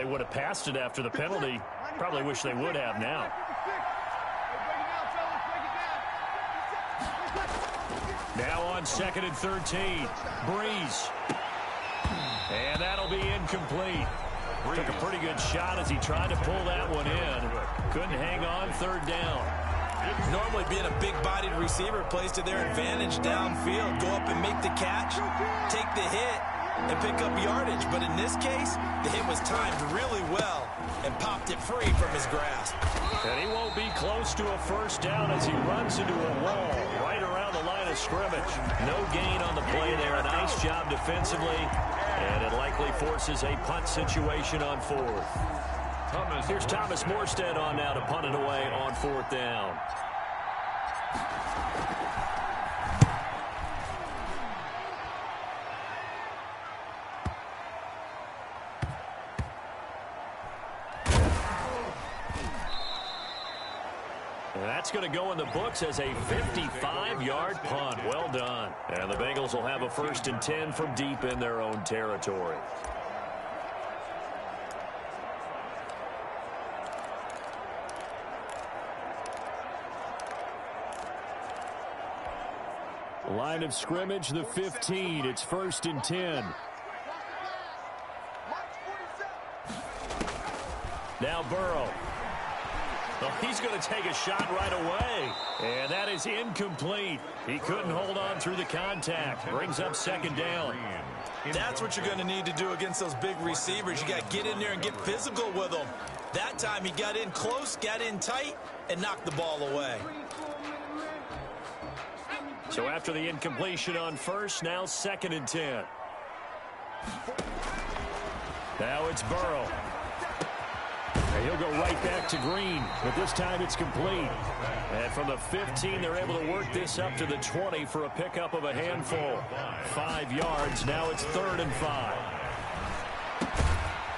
would have passed it after the penalty. Probably wish they would have now. Now on 2nd and 13. Breeze. And that'll be incomplete. Took a pretty good shot as he tried to pull that one in. Couldn't hang on 3rd down. Normally being a big-bodied receiver plays to their advantage downfield. Go up and make the catch, take the hit, and pick up yardage. But in this case, the hit was timed really well and popped it free from his grasp. And he won't be close to a 1st down as he runs into a wall right around the line of scrimmage. No gain on the play there. A nice job defensively, and it likely forces a punt situation on 4th. Here's Thomas Morstead on now to punt it away on 4th down. And that's going to go in the books as a 55-yard punt. Well done. And the Bengals will have a 1st and 10 from deep in their own territory. Line of scrimmage, the 15. It's 1st and 10. Now Burrow. Well, he's going to take a shot right away. And that is incomplete. He couldn't hold on through the contact. Brings up 2nd down. That's what you're going to need to do against those big receivers. You got to get in there and get physical with them. That time he got in close, got in tight, and knocked the ball away. So after the incompletion on 1st, now 2nd and 10. Now it's Burrow. And he'll go right back to Green, but this time it's complete. And from the 15, they're able to work this up to the 20 for a pickup of a handful. 5 yards. Now it's 3rd and 5.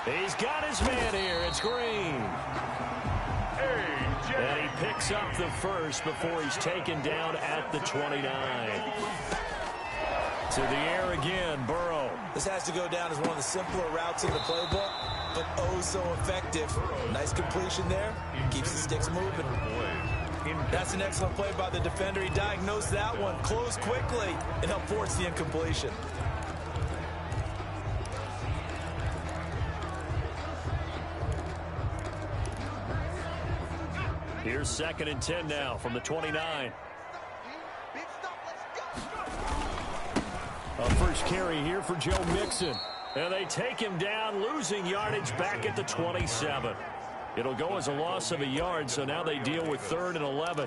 He's got his man here. It's Green. And he picks up the 1st before he's taken down at the 29. To the air again, Burrow. This has to go down as one of the simpler routes in the playbook, but oh so effective. Nice completion there. Keeps the sticks moving. That's an excellent play by the defender. He diagnosed that one, closed quickly, and helped force the incompletion. Here's 2nd and 10 now from the 29. A first carry here for Joe Mixon. And they take him down, losing yardage back at the 27. It'll go as a loss of a yard, so now they deal with 3rd and 11.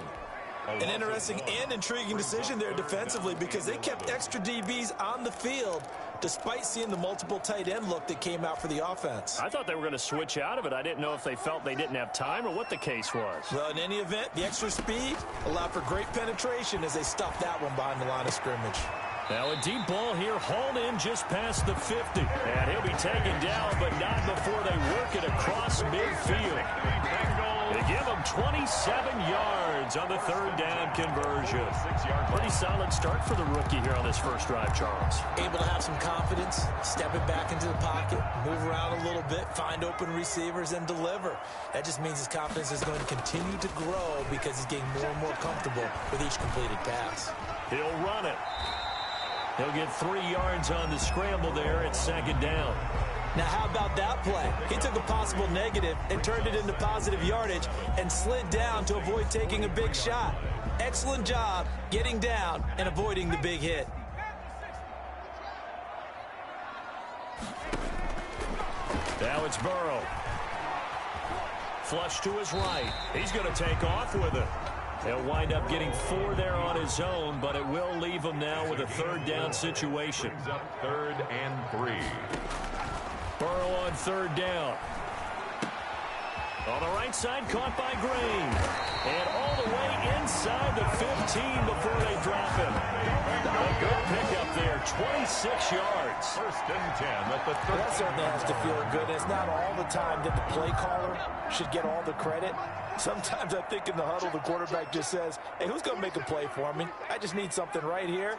An interesting and intriguing decision there defensively because they kept extra DBs on the field despite seeing the multiple tight end look that came out for the offense. I thought they were going to switch out of it. I didn't know if they felt they didn't have time or what the case was. Well, in any event, the extra speed allowed for great penetration as they stuffed that one behind the line of scrimmage. Now a deep ball here, hauled in just past the 50. And he'll be taken down, but not before they work it across midfield. They give him 27 yards on the 3rd down conversion. Pretty solid start for the rookie here on this first drive, Charles. Able to have some confidence, step it back into the pocket, move around a little bit, find open receivers, and deliver. That just means his confidence is going to continue to grow because he's getting more and more comfortable with each completed pass. He'll run it. He'll get 3 yards on the scramble there at 2nd down. Now, how about that play? He took a possible negative and turned it into positive yardage and slid down to avoid taking a big shot. Excellent job getting down and avoiding the big hit. Now it's Burrow. Flush to his right. He's going to take off with it. He'll wind up getting 4 there on his own, but it will leave him now with a 3rd down situation. 3rd and 3. Burrow on 3rd down. On the right side, caught by Green. And all the way inside the 15 before they drop him. A good pickup there, 26 yards. 1st and 10 at the 30. Well, that certainly has to feel good. It's not all the time that the play caller should get all the credit. Sometimes I think in the huddle, the quarterback just says, hey, who's going to make a play for me? I just need something right here.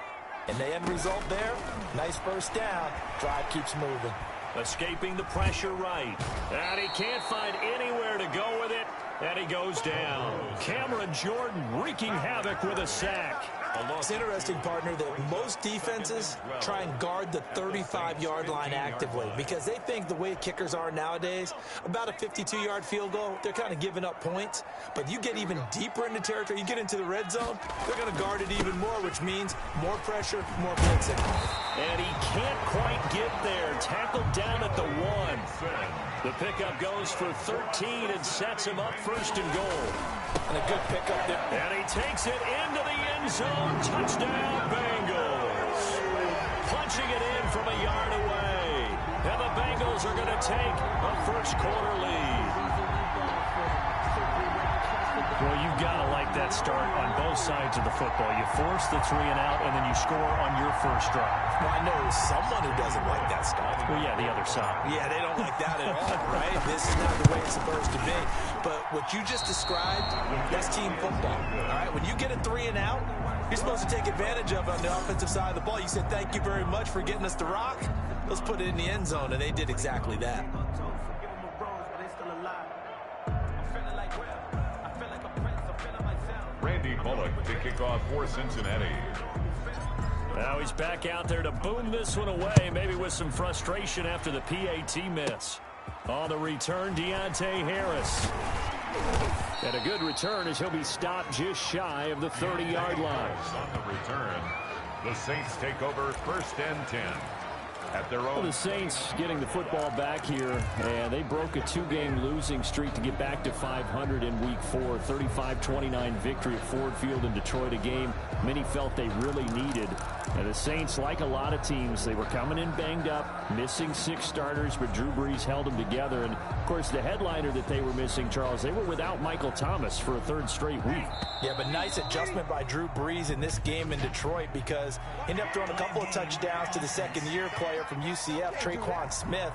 And the end result there, nice 1st down. Drive keeps moving. Escaping the pressure right. And he can't find anywhere to go with it. And he goes down. Cameron Jordan wreaking havoc with a sack. It's interesting, partner, that most defenses try and guard the 35-yard line actively because they think the way kickers are nowadays, about a 52-yard field goal, they're kind of giving up points. But you get even deeper into territory, you get into the red zone, they're going to guard it even more, which means more pressure, more blitzing. And he can't quite get there. Tackled down at the 1. The pickup goes for 13 and sets him up first and goal. And a good pickup there. And he takes it into the end zone. Touchdown, Bengals. Punching it in from a yard away. And the Bengals are going to take a first quarter lead. Well, you've got to like that start on both sides of the football. You force the 3 and out, and then you score on your first drive. Well, I know someone who doesn't like that start. Well, yeah, the other side. Yeah, they don't like that at all, right? This is not the way it's supposed to be. But what you just described, that's team football, all right? When you get a 3 and out, you're supposed to take advantage of it on the offensive side of the ball. You said, thank you very much for getting us the rock. Let's put it in the end zone, and they did exactly that. Randy Bullock to kick off for Cincinnati. Now he's back out there to boom this one away, maybe with some frustration after the PAT miss. On the return, Deontay Harris. And a good return as he'll be stopped just shy of the 30-yard line. On the return, the Saints take over first and 10. At their own. Well, the Saints getting the football back here, and they broke a 2-game losing streak to get back to 500 in Week 4. 35-29 victory at Ford Field in Detroit, a game many felt they really needed. And the Saints, like a lot of teams, they were coming in banged up, missing 6 starters, but Drew Brees held them together. And, of course, the headliner that they were missing, Charles, they were without Michael Thomas for a 3rd straight week. Yeah, but nice adjustment by Drew Brees in this game in Detroit because he ended up throwing a couple of touchdowns to the second-year player from UCF, Traquan Smith,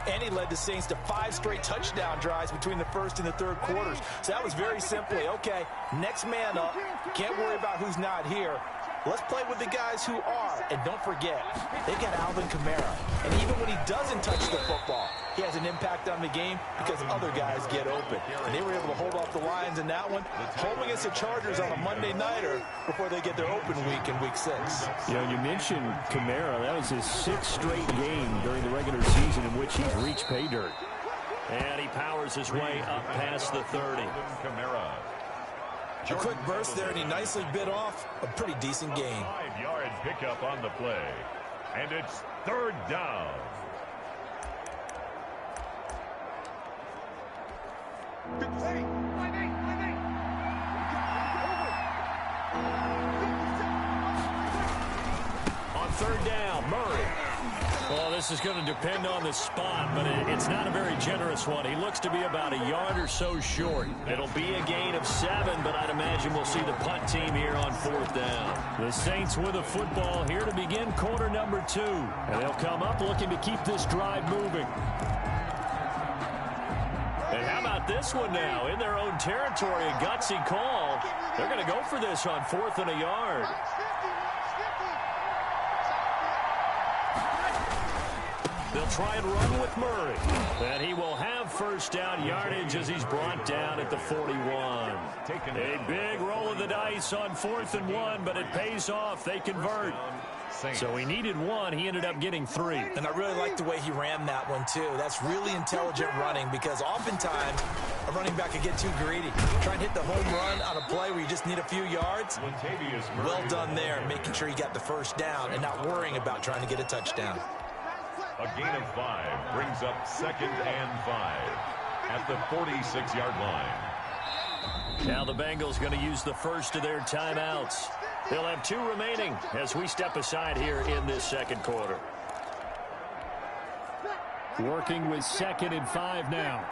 and he led the Saints to 5 straight touchdown drives between the first and the third quarters. So that was very simply, okay, next man up, can't worry about who's not here. Let's play with the guys who are. And don't forget, they've got Alvin Kamara. And even when he doesn't touch the football, he has an impact on the game because other guys get open. And they were able to hold off the Lions in that one, home against the Chargers on a Monday nighter before they get their open week in Week 6. You know, you mentioned Kamara. That was his 6th straight game during the regular season in which he's reached pay dirt. And he powers his way up past the 30. Kamara. A quick burst there, and he nicely bit off a pretty decent gain. 5-yard pickup on the play. And it's 3rd down. On 3rd down, Murray. Well, this is going to depend on the spot, but it's not a very generous one. He looks to be about a yard or so short. It'll be a gain of 7, but I'd imagine we'll see the punt team here on 4th down. The Saints with a football here to begin quarter number 2. And they'll come up looking to keep this drive moving. And how about this one now? In their own territory, a gutsy call. They're going to go for this on 4th and a yard. They'll try and run with Murray. And he will have first down yardage as he's brought down at the 41. A big roll of the dice on 4th and 1, but it pays off. They convert. So he needed 1. He ended up getting 3. And I really like the way he ran that one, too. That's really intelligent running because oftentimes a running back can get too greedy. Try and hit the home run on a play where you just need a few yards. Well done there, making sure he got the first down and not worrying about trying to get a touchdown. A gain of 5 brings up 2nd and 5 at the 46-yard line. Now the Bengals going to use the first of their timeouts. They'll have 2 remaining as we step aside here in this 2nd quarter. Working with 2nd and 5 now.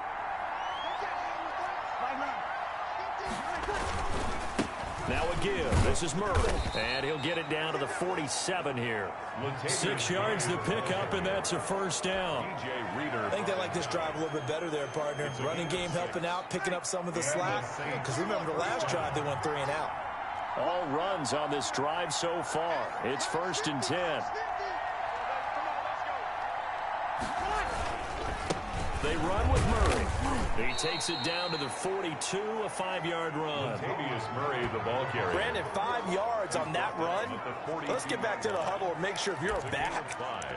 Now a give. This is Murray. And he'll get it down to the 47 here. 6 yards the pickup, and that's a first down. I think they like this drive a little bit better there, partner. Running game helping out, picking up some of the slack. Because remember, the last drive they went 3 and out. All runs on this drive so far. It's 1st and 10. They run with Murray. He takes it down to the 42, a 5-yard run. Murray, the ball carrier. Brandon, 5 yards on that run. Let's get back to the huddle and make sure if you're a back,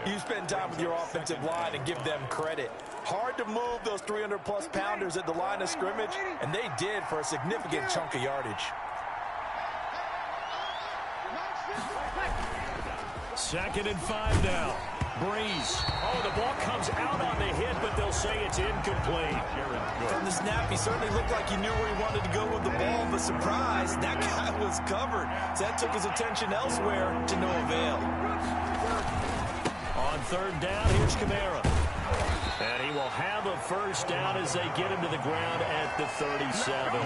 you spend time with your offensive line and give them credit. Hard to move those 300-plus pounders at the line of scrimmage, and they did for a significant chunk of yardage. Second and 5 now. Breeze. Oh, the ball comes out on the hit, but they'll say it's incomplete. From the snap, he certainly looked like he knew where he wanted to go with the ball, but surprise, that guy was covered. So that took his attention elsewhere to no avail. On third down, here's Kamara. And he will have a first down as they get him to the ground at the 37.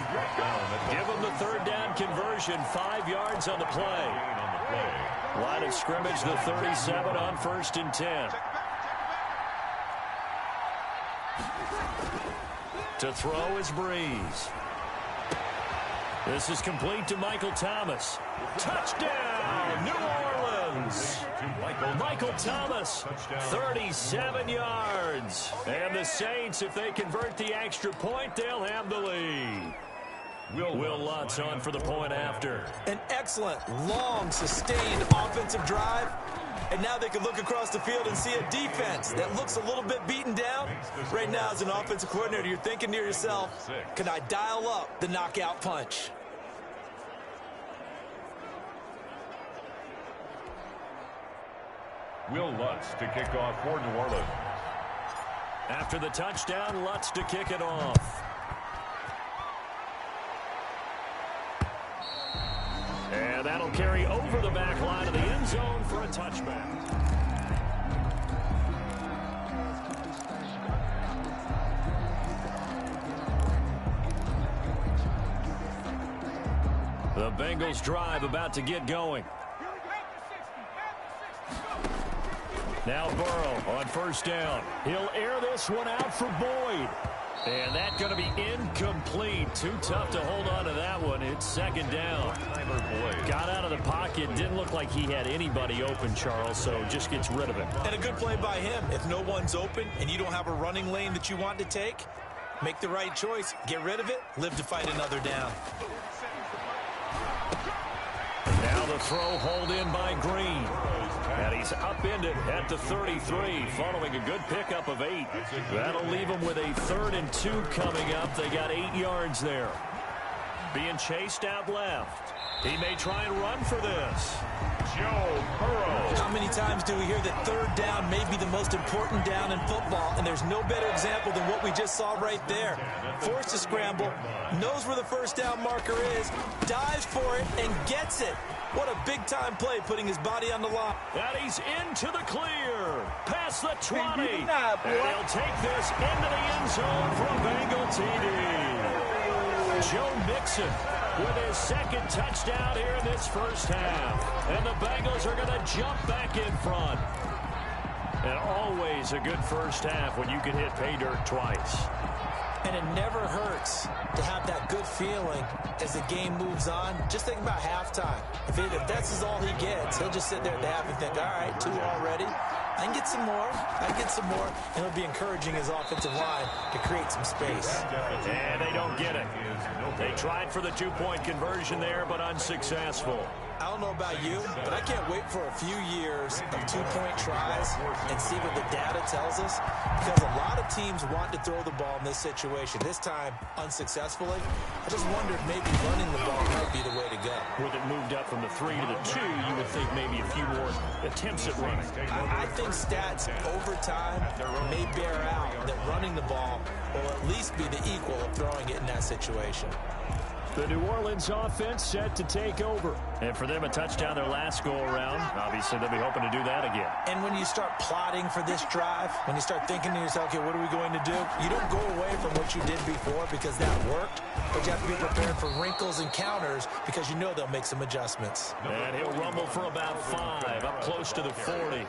Give him the third down conversion, 5 yards on the play. Line of scrimmage, the 37 on 1st and 10. To throw is Breeze. This is complete to Michael Thomas. Touchdown, New Orleans. Michael Thomas, 37 yards. And the Saints, if they convert the extra point, they'll have the lead. Will Lutz on for the point after. An excellent, long, sustained offensive drive. And now they can look across the field and see a defense that looks a little bit beaten down. Right now, as an offensive coordinator, you're thinking to yourself, can I dial up the knockout punch? Will Lutz to kick off for New Orleans. After the touchdown, Lutz to kick it off. And that'll carry over the back line of the end zone for a touchback. The Bengals drive about to get going. Now Burrow on first down. He'll air this one out for Boyd. And that's going to be incomplete. Too tough to hold on to that one. It's second down. Got out of the pocket. Didn't look like he had anybody open, Charles, so just gets rid of it. And a good play by him. If no one's open and you don't have a running lane that you want to take, make the right choice. Get rid of it. Live to fight another down. Now the throw hauled in by Green. And he's upended at the 33, following a good pickup of 8. That'll leave him with a 3rd and 2 coming up. They got 8 yards there. Being chased out left. He may try and run for this. Joe Burrow. How many times do we hear that third down may be the most important down in football, and there's no better example than what we just saw right there. Forced to scramble, knows where the first down marker is, dives for it, and gets it. What a big-time play, putting his body on the line. And he's into the clear. Past the 20. And he'll take this into the end zone for a Bengal TD. Joe Mixon with his 2nd touchdown here in this first half. And the Bengals are going to jump back in front. And always a good first half when you can hit pay dirt twice. And it never hurts to have that good feeling as the game moves on. Just think about halftime. If that's all he gets, he'll just sit there at the half and think, all right, 2 already. I can get some more. I can get some more. And it'll be encouraging his offensive line to create some space. And they don't get it. They tried for the 2-point conversion there, but unsuccessful. I don't know about you, but I can't wait for a few years of 2-point tries and see what the data tells us, because a lot of teams want to throw the ball in this situation. This time, unsuccessfully. I just wondered maybe running the ball might be the way to go. With it moved up from the 3 to the 2, you would think maybe a few more attempts at running. I think stats over time may bear out that running the ball will at least be the equal of throwing it in that situation. The New Orleans offense set to take over. And for them, a touchdown their last go-around. Obviously, they'll be hoping to do that again. And when you start plotting for this drive, when you start thinking to yourself, okay, what are we going to do? You don't go away from what you did before because that worked, but you have to be prepared for wrinkles and counters because you know they'll make some adjustments. And he'll rumble for about 5, up close to the 40.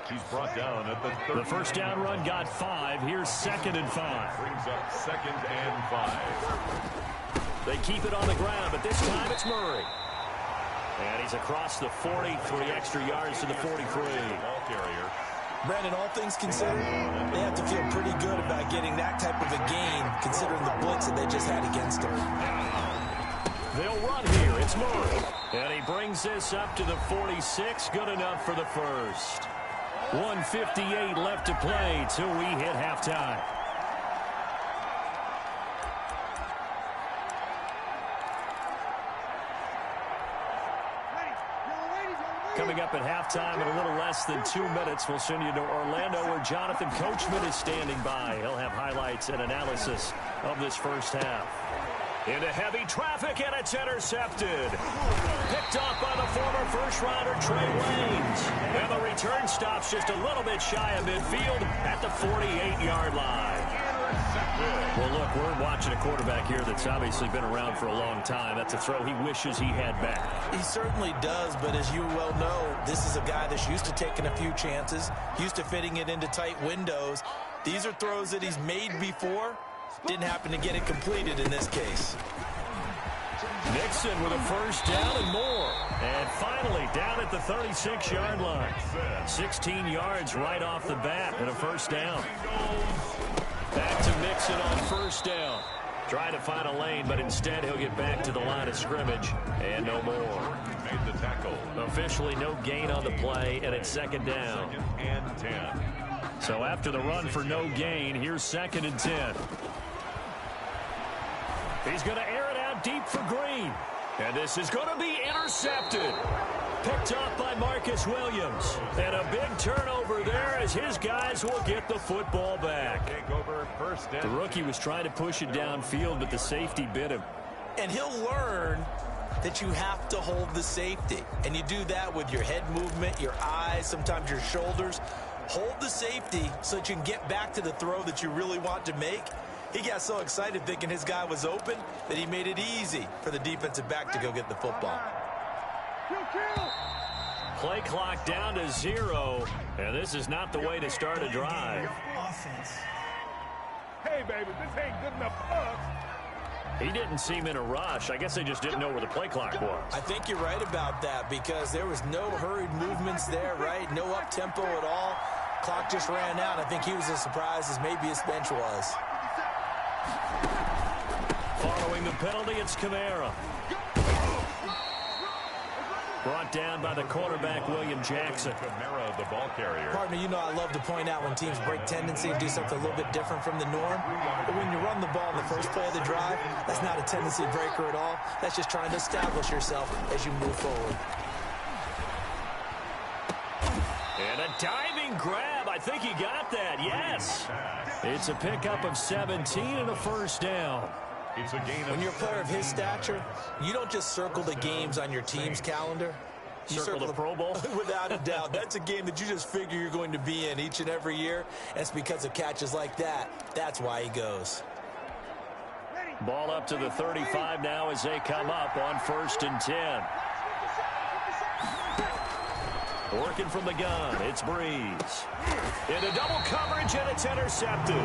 He's brought down at the 30. The first down run got 5. Here's 2nd and 5. Brings up 2nd and 5. They keep it on the ground, but this time it's Murray. And he's across the 40, 3 extra yards to the 43. Ball carrier. Brandon, all things considered, they have to feel pretty good about getting that type of a gain, considering the blitz that they just had against them. They'll run here. It's Murray. And he brings this up to the 46. Good enough for the first. 1:58 left to play till we hit halftime. Coming up at halftime in a little less than 2 minutes, we'll send you to Orlando where Jonathan Coachman is standing by. He'll have highlights and analysis of this first half. Into heavy traffic, and it's intercepted. Picked off by the former first-rounder Trey Waynes. And the return stops just a little bit shy of midfield at the 48-yard line. Well, look, we're watching a quarterback here that's obviously been around for a long time. That's a throw he wishes he had back. He certainly does, but as you well know, this is a guy that's used to taking a few chances, used to fitting it into tight windows. These are throws that he's made before. Didn't happen to get it completed in this case. Nixon with a first down and more. And finally down at the 36-yard line. 16 yards right off the bat and a first down. Back to Nixon on first down. Trying to find a lane, but instead he'll get back to the line of scrimmage. And no more. Made the tackle. Officially no gain on the play, and it's second down. 2nd and 10. So after the run for no gain, here's 2nd and 10. He's going to air it out deep for Green. And this is going to be intercepted. Picked off by Marcus Williams. And a big turnover there as his guys will get the football back. Take over first down. The rookie was trying to push it downfield, but the safety bit him. And he'll learn that you have to hold the safety. And you do that with your head movement, your eyes, sometimes your shoulders. Hold the safety so that you can get back to the throw that you really want to make. He got so excited thinking his guy was open that he made it easy for the defensive back to go get the football. Play clock down to 0, and this is not the way to start a drive. Hey, baby, this ain't good enough for us. He didn't seem in a rush. I guess they just didn't know where the play clock was. I think you're right about that because there was no hurried movements there, right? No up-tempo at all. Clock just ran out. I think he was as surprised as maybe his bench was. Following the penalty, it's Kamara. Brought down by the quarterback, William Jackson. Kamara, the ball carrier. Partner, you know I love to point out when teams break tendency and do something a little bit different from the norm. But when you run the ball in the first play of the drive, that's not a tendency breaker at all. That's just trying to establish yourself as you move forward. And a diving grab. I think he got that. Yes. It's a pickup of 17 and a first down. It's a gain of when you're a player of his stature, you don't just circle the games on your team's calendar. You circle the Pro Bowl? Without a doubt. That's a game that you just figure you're going to be in each and every year. And it's because of catches like that. That's why he goes. Ball up to the 35 now as they come up on 1st and 10. Working from the gun, it's Breeze. Into double coverage, and it's intercepted.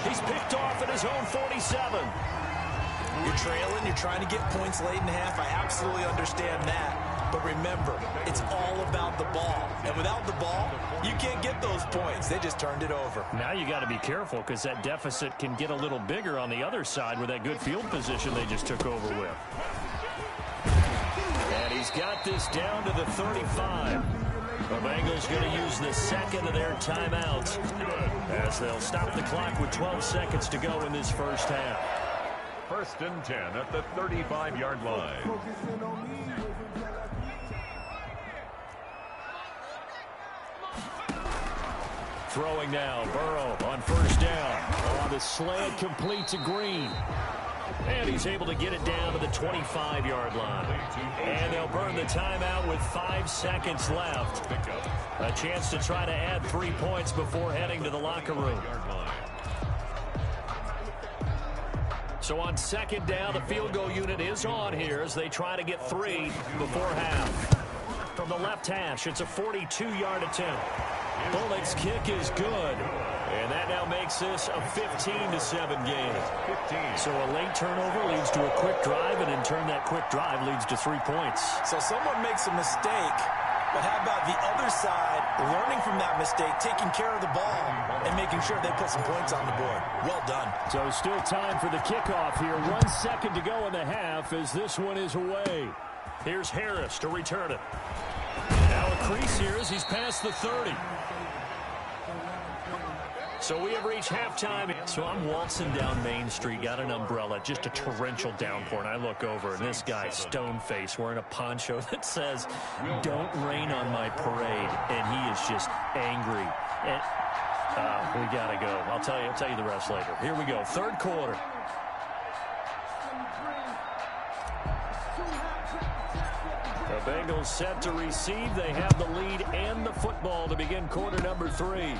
He's picked off at his own 47. You're trailing, you're trying to get points late in half. I absolutely understand that. But remember, it's all about the ball. And without the ball, you can't get those points. They just turned it over. Now you got to be careful because that deficit can get a little bigger on the other side with that good field position they just took over with. And he's got this down to the 35. The Bengals going to use the second of their timeouts as they'll stop the clock with 12 seconds to go in this first half. 1st and 10 at the 35-yard line. Throwing now, Burrow on first down. Oh, the slant complete to Green. And he's able to get it down to the 25-yard line. And they'll burn the timeout with 5 seconds left. A chance to try to add 3 points before heading to the locker room. So on 2nd down, the field goal unit is on here as they try to get 3 before half. From the left hash, it's a 42-yard attempt. Bullock's kick is good. And that now makes this a 15-7 game. 15. So a late turnover leads to a quick drive, and in turn that quick drive leads to 3 points. So someone makes a mistake, But how about the other side, learning from that mistake, taking care of the ball, and making sure they put some points on the board? Well done. So still time for the kickoff here. 1 second to go in the half as this one is away. Here's Harris to return it. Now a crease here as he's past the 30. So we have reached halftime. So I'm waltzing down Main Street, got an umbrella, just a torrential downpour, and I look over, and this guy, stone-faced, wearing a poncho that says, "Don't rain on my parade," and he is just angry. And we got to go. I'll tell you the rest later. Here we go, third quarter. The Bengals set to receive. They have the lead and the football to begin quarter number 3.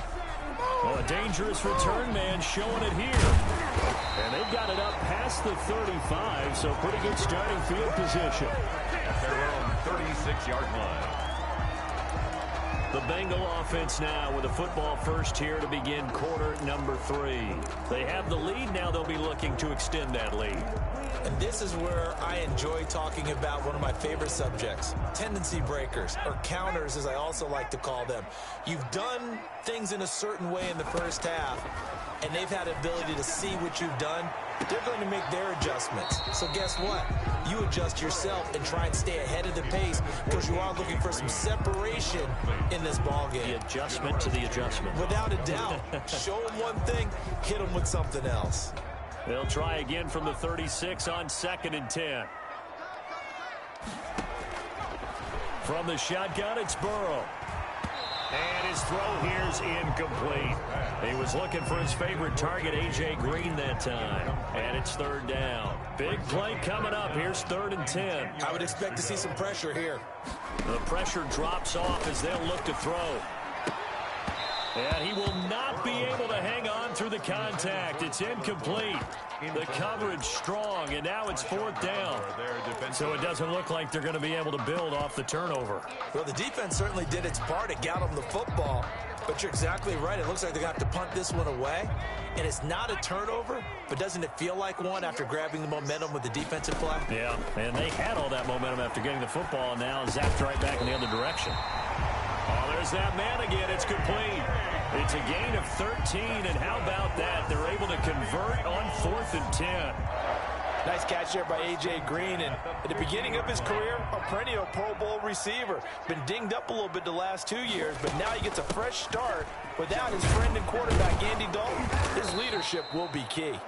Well, a dangerous return man showing it here. And they've got it up past the 35, so pretty good starting field position. At their own 36-yard line. The Bengal offense now with a football first here to begin quarter number 3. They have the lead. Now they'll be looking to extend that lead. And this is where I enjoy talking about one of my favorite subjects, tendency breakers, or counters as I also like to call them. You've done things in a certain way in the first half, and they've had the ability to see what you've done. They're going to make their adjustments. So guess what? You adjust yourself and try and stay ahead of the pace because you are looking for some separation in this ball game. The adjustment to the adjustment. Without a doubt. Show them one thing, hit them with something else. They'll try again from the 36 on 2nd and 10. From the shotgun, it's Burrow. And his throw here's incomplete. He was looking for his favorite target, A.J. Green, that time. And it's 3rd down. Big play coming up. Here's 3rd and 10. I would expect to see some pressure here. The pressure drops off as they'll look to throw. And he will not be able to hang on through the contact. It's incomplete. The coverage strong, and now it's 4th down. So it doesn't look like they're going to be able to build off the turnover. Well, the defense certainly did its part to get them the football. But you're exactly right. It looks like they're going to have to punt this one away. And it's not a turnover, but doesn't it feel like one after grabbing the momentum with the defensive play? Yeah, and they had all that momentum after getting the football, and now zapped right back in the other direction. Oh, there's that man again. It's complete. It's a gain of 13, and how about that? They're able to convert on 4th and 10. Nice catch there by A.J. Green, and at the beginning of his career, a perennial Pro Bowl receiver. Been dinged up a little bit the last 2 years, but now he gets a fresh start. Without his friend and quarterback, Andy Dalton, his leadership will be key.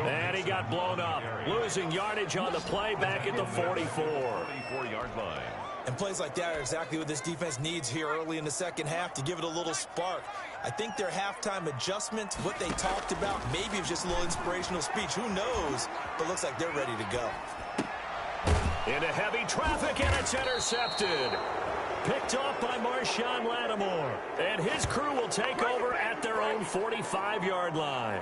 And he got blown up, losing yardage on the play back at the 44. 44-yard line. And plays like that are exactly what this defense needs here early in the second half to give it a little spark. I think their halftime adjustments, what they talked about, maybe it was just a little inspirational speech. Who knows? But looks like they're ready to go. Into heavy traffic, and it's intercepted. Picked off by Marshawn Lattimore. And his crew will take over at their own 45-yard line.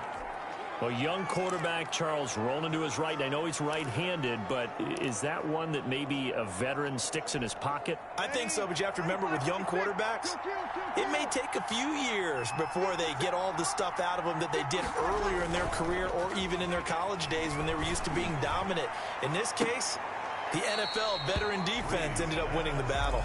A young quarterback, Charles, rolling to his right. I know he's right-handed, but is that one that maybe a veteran sticks in his pocket? I think so, but you have to remember with young quarterbacks, it may take a few years before they get all the stuff out of them that they did earlier in their career or even in their college days when they were used to being dominant. In this case, the NFL veteran defense ended up winning the battle.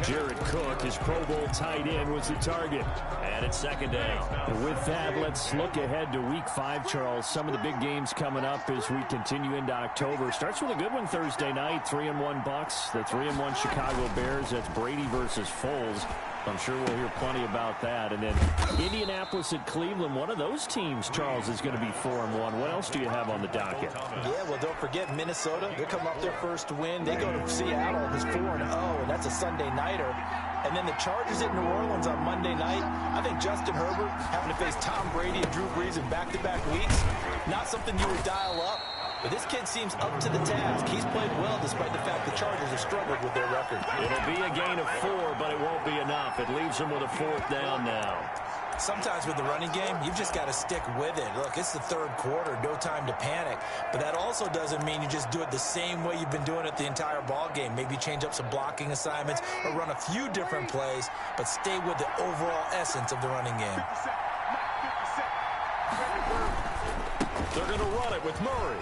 Jared Cook, his Pro Bowl tight end, was the target. And it's 2nd down. And with that, let's look ahead to Week 5, Charles. Some of the big games coming up as we continue into October. Starts with a good one Thursday night, 3-1 Bucks, the 3-1 Chicago Bears. That's Brady versus Foles. I'm sure we'll hear plenty about that. And then Indianapolis at Cleveland, one of those teams, Charles, is going to be 4-1. What else do you have on the docket? Yeah, well, don't forget Minnesota. They're coming off their first win. They go to Seattle, who's 4-0, and that's a Sunday nighter. And then the Chargers at New Orleans on Monday night. I think Justin Herbert having to face Tom Brady and Drew Brees in back-to-back weeks, not something you would dial up. But this kid seems up to the task. He's played well despite the fact the Chargers have struggled with their record. It'll be a gain of 4, but it won't be enough. It leaves them with a 4th down now. Sometimes with the running game, you've just got to stick with it. Look, it's the 3rd quarter, no time to panic. But that also doesn't mean you just do it the same way you've been doing it the entire ball game. Maybe change up some blocking assignments or run a few different plays, but stay with the overall essence of the running game. They're going to run it with Murray.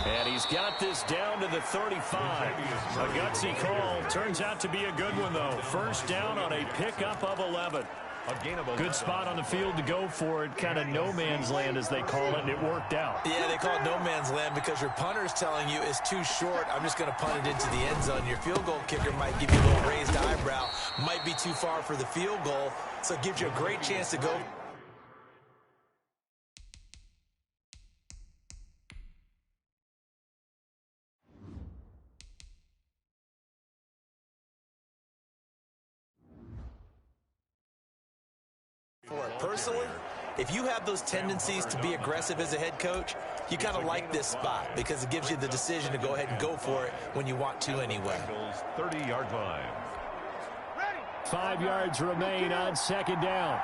And he's got this down to the 35. A gutsy call. Turns out to be a good one, though. First down on a pickup of 11. Good spot on the field to go for it. Kind of no man's land, as they call it, and it worked out. Yeah, they call it no man's land because your punter's telling you it's too short. I'm just going to punt it into the end zone. Your field goal kicker might give you a little raised eyebrow. Might be too far for the field goal, so it gives you a great chance to go. Personally, if you have those tendencies to be aggressive as a head coach, you kind of like this spot because it gives you the decision to go ahead and go for it when you want to anyway. 30-yard line. 5 yards remain on second down.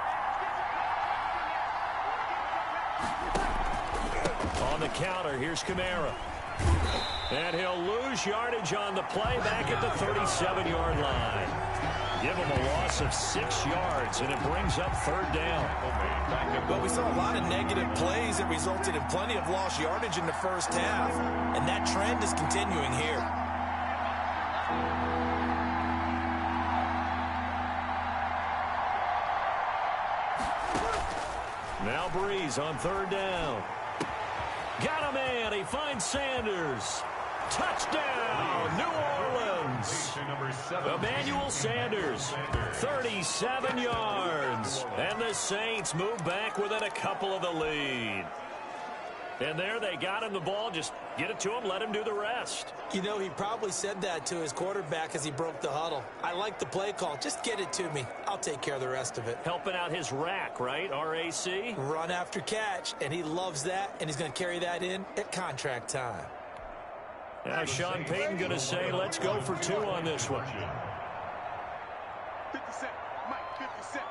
On the counter, here's Kamara. And he'll lose yardage on the play back at the 37-yard line. Give him a loss of 6 yards, and it brings up third down. But we saw a lot of negative plays that resulted in plenty of lost yardage in the first half, and that trend is continuing here. Now Breeze on third down. Got a man. He finds Sanders. Touchdown, New Orleans. Emmanuel Sanders, 37 yards. And the Saints move back within a couple of the lead. And there they got him the ball. Just get it to him, let him do the rest. You know, he probably said that to his quarterback as he broke the huddle. I like the play call. Just get it to me. I'll take care of the rest of it. Helping out his rack, right? R-A-C? Run after catch, and he loves that, and he's going to carry that in at contract time. Now Sean Payton going to say, let's go for 2 on this one. 50 Cent, Mike, 50 Cent.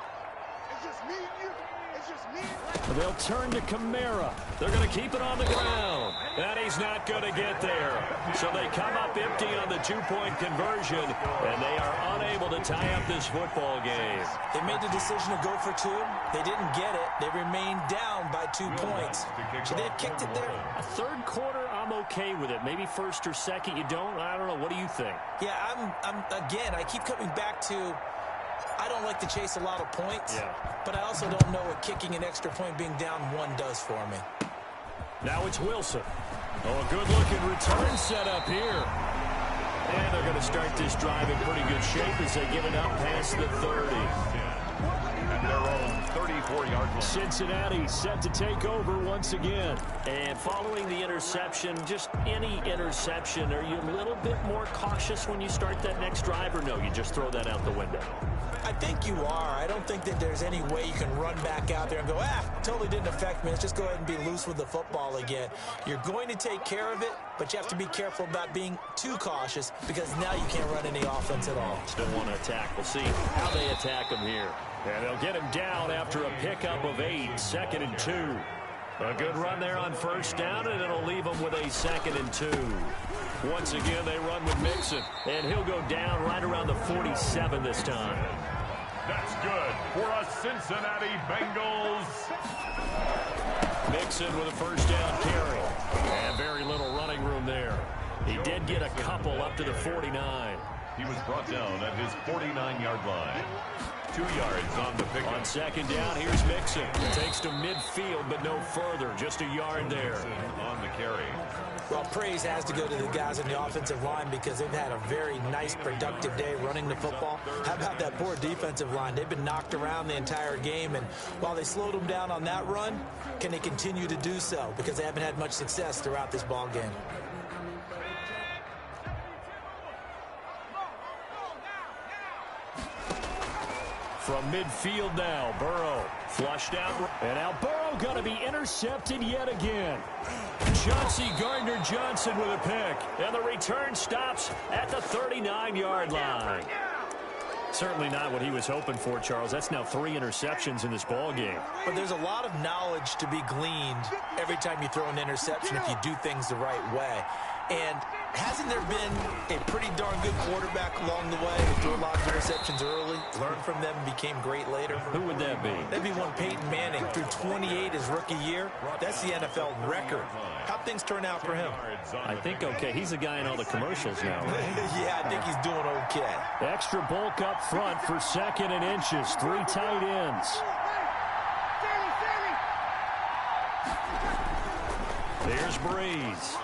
It's just me and you. It's just me and you. They'll turn to Kamara. They're going to keep it on the ground. And he's not going to get there. So they come up empty on the 2-point conversion, and they are unable to tie up this football game. They made the decision to go for 2. They didn't get it. They remained down by 2 points. Should they have kicked it there? A third quarter, I'm okay with it. Maybe first or second, you don't. I don't know. What do you think? Yeah, again, I keep coming back to I don't like to chase a lot of points, but I also don't know what kicking an extra point being down 1 does for me. Now it's Wilson. Oh, a good-looking return set up here. And they're going to start this drive in pretty good shape as they get it up past the 30. At their own 34-yard line. Cincinnati set to take over once again. And following the interception, just any interception, are you a little bit more cautious when you start that next drive, or no, you just throw that out the window? I think you are. I don't think that there's any way you can run back out there and go, totally didn't affect me. Let's just go ahead and be loose with the football again. You're going to take care of it, but you have to be careful about being too cautious because now you can't run any offense at all. Still want to attack. We'll see how they attack him here. And they'll get him down after a pickup of 8, 2nd and 2. A good run there on first down, and it'll leave them with a 2nd and 2. Once again, they run with Mixon, and he'll go down right around the 47 this time. That's good for a Cincinnati Bengals. Mixon with a first down carry. And very little running room there. He did get a couple up to the 49. He was brought down at his 49-yard line. 2 yards on the pick. On second down, here's Mixon. Takes to midfield, but no further. Just a yard there. On the carry. Well, praise has to go to the guys in the offensive line because they've had a very nice, productive day running the football. How about that poor defensive line? They've been knocked around the entire game, and while they slowed them down on that run, can they continue to do so? Because they haven't had much success throughout this ball game. From midfield now, Burrow flushed out. And now Burrow going to be intercepted yet again. Chauncey Gardner-Johnson with a pick. And the return stops at the 39-yard line. Certainly not what he was hoping for, Charles. That's now 3 interceptions in this ball game. But there's a lot of knowledge to be gleaned every time you throw an interception if you do things the right way. And hasn't there been a pretty darn good quarterback along the way who threw a lot of interceptions early, learned from them, and became great later? Who would that be? That'd be one Peyton Manning. Threw 28 his rookie year. That's the NFL record. How'd things turn out for him? I think okay. He's a guy in all the commercials now, right? Yeah, I think he's doing okay. Extra bulk up front for 2nd and inches. 3 tight ends. There's Breeze.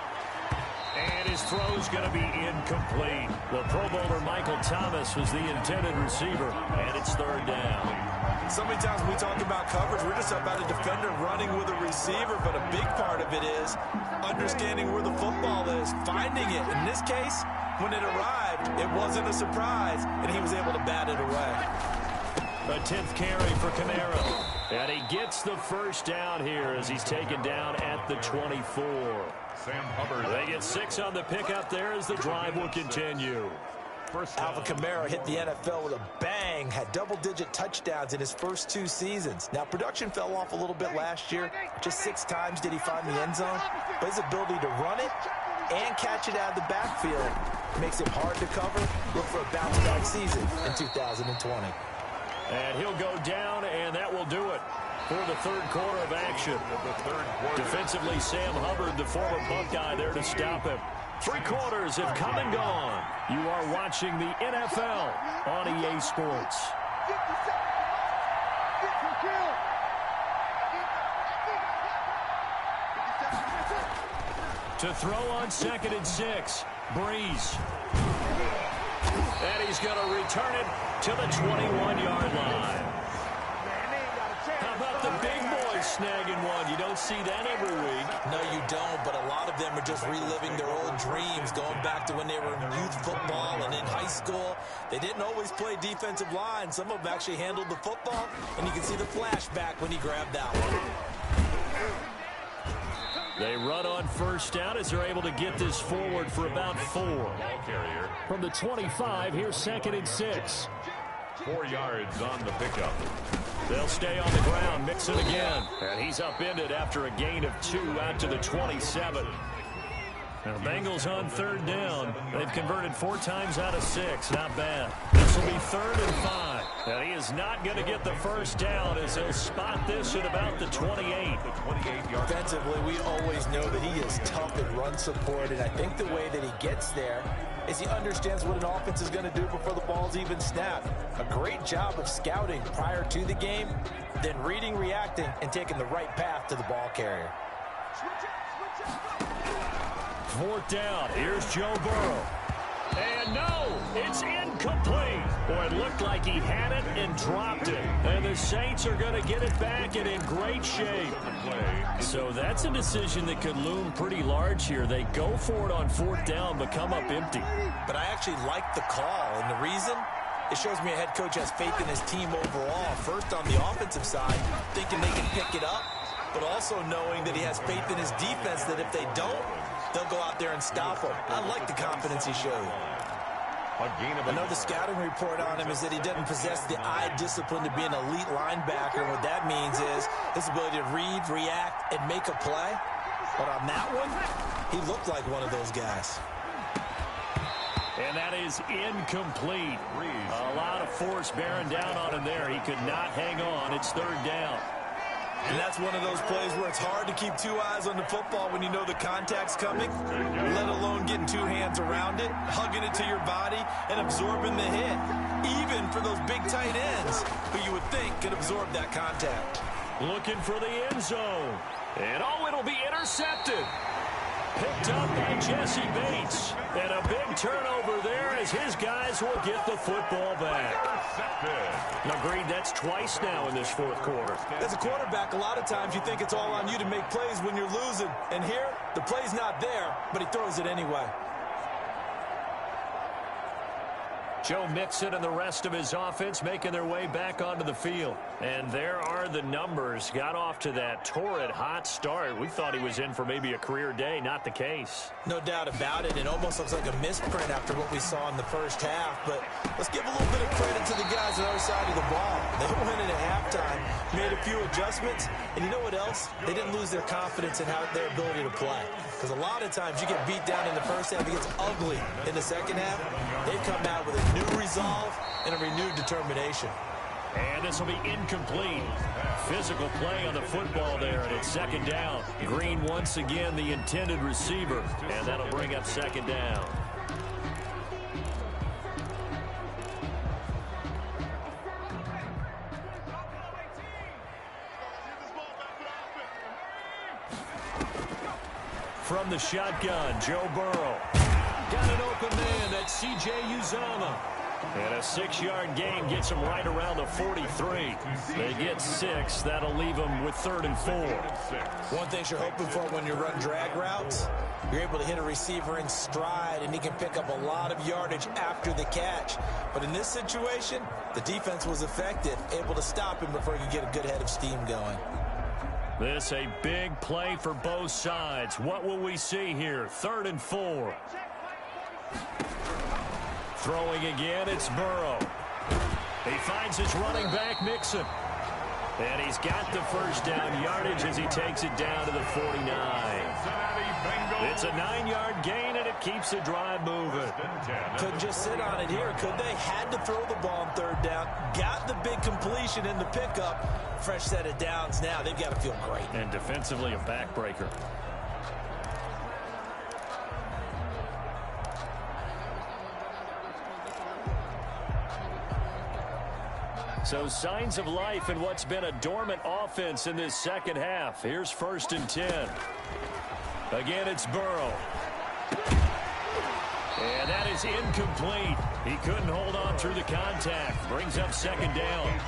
And his throw's going to be incomplete. The Pro Bowler Michael Thomas was the intended receiver, and it's 3rd down. So many times when we talk about coverage, we're just talking about a defender running with a receiver, but a big part of it is understanding where the football is, finding it. In this case, when it arrived, it wasn't a surprise, and he was able to bat it away. A 10th carry for Camaro. And he gets the 1st down here as he's taken down at the 24. Sam Hubbard. They get 6 on the pickup there as the drive will continue. Alvin Kamara hit the NFL with a bang, had double-digit touchdowns in his first 2 seasons. Now, production fell off a little bit last year. Just 6 times did he find the end zone. But his ability to run it and catch it out of the backfield makes him hard to cover. Look for a bounce-back season in 2020. And he'll go down, and that will do it for the 3rd quarter of action. Defensively, Sam Hubbard, the former Buckeye, there to stop him. 3 quarters have come and gone. You are watching the NFL on EA Sports. To throw on 2nd and 6, Breeze. And he's going to return it to the 21-yard line. How about the big boys snagging one? You don't see that every week. No, you don't, but a lot of them are just reliving their old dreams, going back to when they were in youth football and in high school. They didn't always play defensive line. Some of them actually handled the football, and you can see the flashback when he grabbed that one. They run on 1st down as they're able to get this forward for about 4. From the 25, here's 2nd and 6. 4 yards on the pickup. They'll stay on the ground, mix it again. And he's upended after a gain of 2 out to the 27. Now, Bengals on 3rd down. They've converted 4 times out of 6. Not bad. This will be 3rd and 5. And he is not going to get the 1st down as he'll spot this at about the 28. Defensively, we always know that he is tough in run support, and I think the way that he gets there is he understands what an offense is going to do before the ball's even snapped. A great job of scouting prior to the game, then reading, reacting, and taking the right path to the ball carrier. 4th down. Here's Joe Burrow. And no, it's incomplete. Boy, it looked like he had it and dropped it. And the Saints are going to get it back and in great shape. So that's a decision that could loom pretty large here. They go for it on 4th down, but come up empty. But I actually like the call, and the reason? It shows me a head coach has faith in his team overall. First on the offensive side, thinking they can pick it up, but also knowing that he has faith in his defense that if they don't, they'll go out there and stop him. I like the confidence he showed. I know the scouting report on him is that he doesn't possess the eye discipline to be an elite linebacker. What that means is his ability to read, react, and make a play. But on that one, he looked like one of those guys. And that is incomplete. A lot of force bearing down on him there. He could not hang on. It's 3rd down. And that's one of those plays where it's hard to keep 2 eyes on the football when you know the contact's coming, let alone getting 2 hands around it, hugging it to your body, and absorbing the hit, even for those big tight ends who you would think could absorb that contact. Looking for the end zone. And, oh, it'll be intercepted. Picked up by Jesse Bates. And a big turnover there as his guys will get the football back. Agreed, that's twice now in this 4th quarter. As a quarterback, a lot of times you think it's all on you to make plays when you're losing. And here, the play's not there, but he throws it anyway. Joe Mixon and the rest of his offense making their way back onto the field. And there are the numbers. Got off to that torrid hot start. We thought he was in for maybe a career day. Not the case. No doubt about it. It almost looks like a misprint after what we saw in the first half. But let's give a little bit of credit to the guys on the other side of the ball. They went in at halftime, made a few adjustments, and you know what else? They didn't lose their confidence in their ability to play. Because a lot of times you get beat down in the first half, it gets ugly in the second half. They've come out with a new resolve and a renewed determination. And this will be incomplete. Physical play on the football there, and it's second down. Green once again the intended receiver, and that'll bring up second down. From the shotgun, Joe Burrow. Got an open man, that's C.J. Uzomah. And a 6-yard gain gets them right around the 43. They get 6. That'll leave them with 3rd and 4. One thing you're hoping for when you run drag routes, you're able to hit a receiver in stride, and he can pick up a lot of yardage after the catch. But in this situation, the defense was effective, able to stop him before he could get a good head of steam going. This a big play for both sides. What will we see here? 3rd and 4. Throwing again, it's Burrow. He finds his running back, Mixon. And he's got the first down yardage as he takes it down to the 49. It's a 9-yard gain, and it keeps the drive moving. Couldn't just sit on it here, could they? Had to throw the ball on 3rd down. Got the big completion in the pickup. Fresh set of downs now. They've got to feel great. And defensively, a backbreaker. So signs of life in what's been a dormant offense in this second half. Here's 1st and 10. Again, it's Burrow. And that is incomplete. He couldn't hold on through the contact. Brings up second down.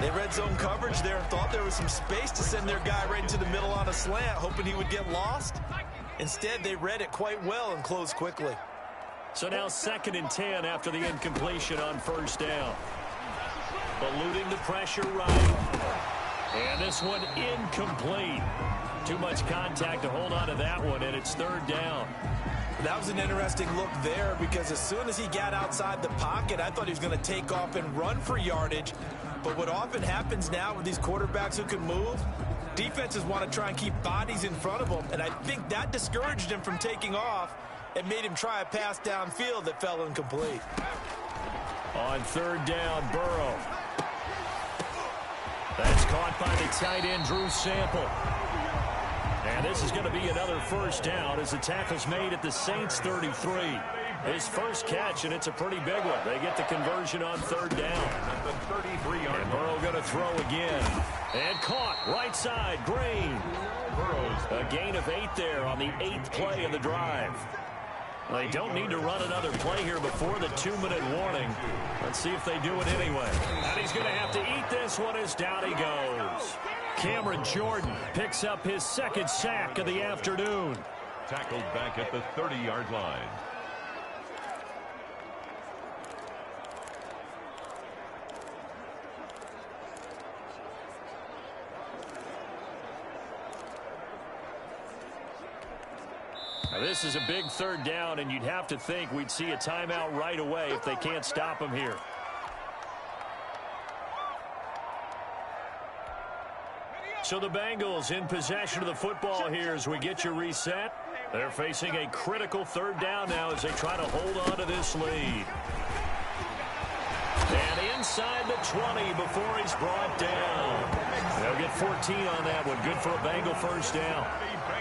They red zone coverage there and thought there was some space to send their guy right into the middle on a slant, hoping he would get lost. Instead, they read it quite well and closed quickly. So now 2nd and 10 after the incompletion on 1st down. Eluding the pressure right. And this one incomplete. Too much contact to hold on to that one, and it's 3rd down. That was an interesting look there because as soon as he got outside the pocket, I thought he was going to take off and run for yardage. But what often happens now with these quarterbacks who can move, defenses want to try and keep bodies in front of them, and I think that discouraged him from taking off and made him try a pass downfield that fell incomplete. On 3rd down, Burrow. That's caught by the tight end, Drew Sample. And this is going to be another 1st down as the tackle's made at the Saints' 33. His first catch, and it's a pretty big one. They get the conversion on 3rd down. And Burrow going to throw again. And caught, right side, Green. A gain of 8 there on the 8th play of the drive. They don't need to run another play here before the 2-minute warning. Let's see if they do it anyway. And he's going to have to eat this one as down he goes. Cameron Jordan picks up his 2nd sack of the afternoon. Tackled back at the 30-yard line. Now this is a big 3rd down, and you'd have to think we'd see a timeout right away if they can't stop him here. So the Bengals in possession of the football here as we get you reset. They're facing a critical 3rd down now as they try to hold on to this lead. And inside the 20 before he's brought down. They'll get 14 on that one. Good for a Bengal 1st down.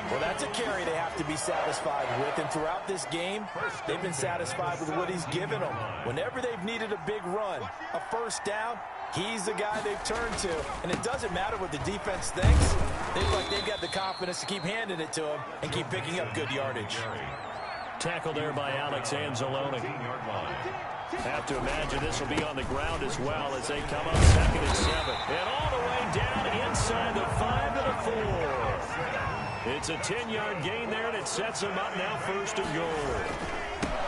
Well, that's a carry they have to be satisfied with, and throughout this game, they've been satisfied with what he's given them. Whenever they've needed a big run, a 1st down, he's the guy they've turned to, and it doesn't matter what the defense thinks. They look like they've got the confidence to keep handing it to him and keep picking up good yardage. Tackle there by Alex Anzalone. Have to imagine this will be on the ground as well as they come up 2nd and 7. And all the way down inside the 5 to the 4. It's a 10-yard gain there, and it sets them up now 1st and goal.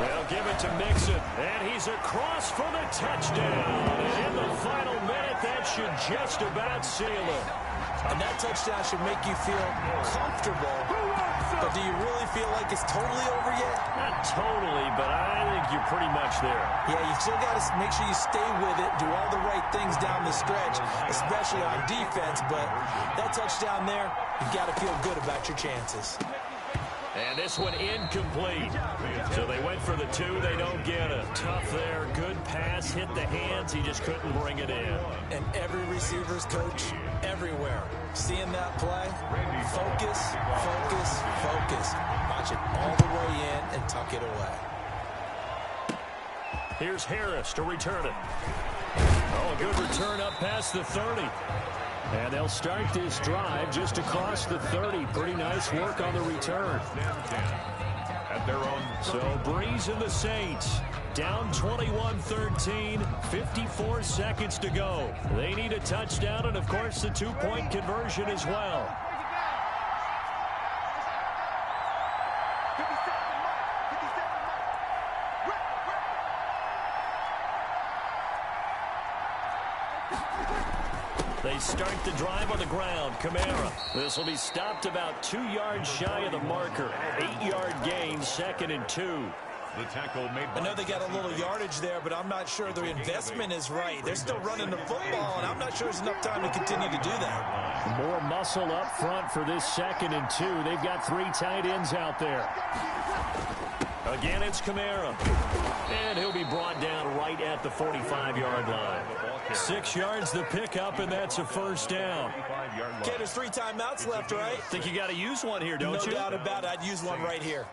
They'll give it to Mixon, and he's across for the touchdown. And in the final minute, that should just about seal it. And that touchdown should make you feel comfortable. But do you really feel like it's totally over yet? Not totally, but I think you're pretty much there. Yeah, you still got to make sure you stay with it, do all the right things down the stretch, especially on defense. But that touchdown there, you've got to feel good about your chances. And this one incomplete. So they went for the 2. They don't get it. Tough there. Good pass. Hit the hands. He just couldn't bring it in. And every receiver's coach everywhere. Seeing that play, focus, focus, focus. Watch it all the way in and tuck it away. Here's Harris to return it. Oh, a good return up past the 30. And they'll start this drive just across the 30. Pretty nice work on the return. At their own. So Breeze and the Saints down 21-13, 54 seconds to go. They need a touchdown and, of course, the 2-point conversion as well. They start the drive on the ground. Kamara. This will be stopped about 2 yards shy of the marker. 8-yard gain, 2nd and 2. The tackle made. I know they got a little yardage there, but I'm not sure the investment is right. They're still running the football, and I'm not sure there's enough time to continue to do that. More muscle up front for this 2nd and 2. They've got 3 tight ends out there. Again, it's Kamara. And he'll be brought down right at the 45-yard line. 6 yards the pickup, and that's a first down. Okay, there's 3 timeouts left, right? Think you got to use one here, don't you? No doubt about it. I'd use one right here.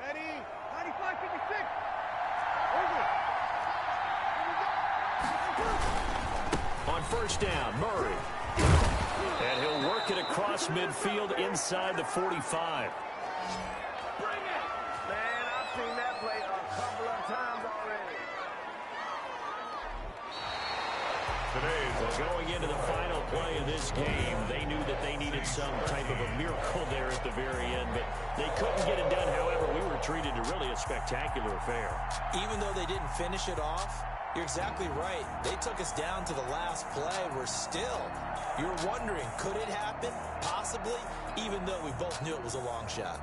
Ready? 95-56. Over. On first down, Murray. And he'll work it across midfield inside the 45. Going into the final play of this game, they knew that they needed some type of a miracle there at the very end, but they couldn't get it done. However, we were treated to really a spectacular affair. Even though they didn't finish it off, you're exactly right. They took us down to the last play. You're wondering, could it happen? Possibly, even though we both knew it was a long shot.